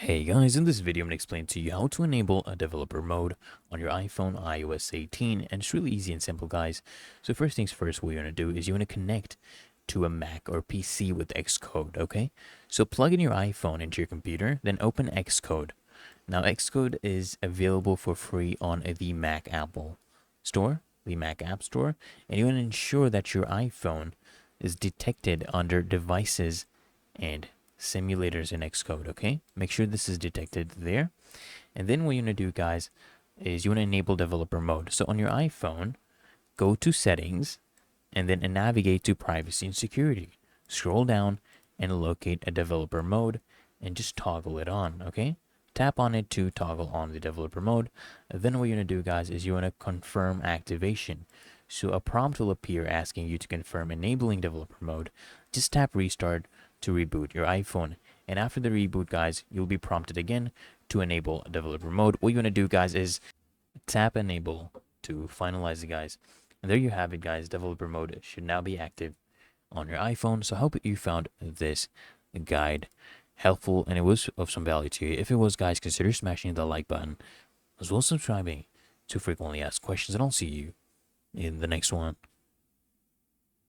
Hey guys, in this video I'm going to explain to you how to enable a developer mode on your iPhone iOS 18, and it's really easy and simple, guys. So first things first, what you want to do is you want to connect to a Mac or PC with Xcode, okay? So plug in your iPhone into your computer, then open Xcode. Now Xcode is available for free on the Mac Apple Store, the Mac App Store, and you want to ensure that your iPhone is detected under devices and simulators in Xcode, okay? Make sure this is detected there. And then what you want to do, guys, is you want to enable developer mode. So on your iPhone, go to settings and then navigate to privacy and security. Scroll down and locate a developer mode and just toggle it on, okay? Tap on it to toggle on the developer mode. And then what you're going to do, guys, is you want to confirm activation. So a prompt will appear asking you to confirm enabling developer mode. Just tap restart to reboot your iPhone. And after the reboot, guys, you'll be prompted again to enable developer mode. What you want to do, guys, is tap enable to finalize it, guys. And there you have it, guys. Developer mode should now be active on your iPhone. So I hope you found this guide helpful and it was of some value to you. If it was, guys, consider smashing the like button as well as subscribing to frequently asked questions, and I'll see you in the next one.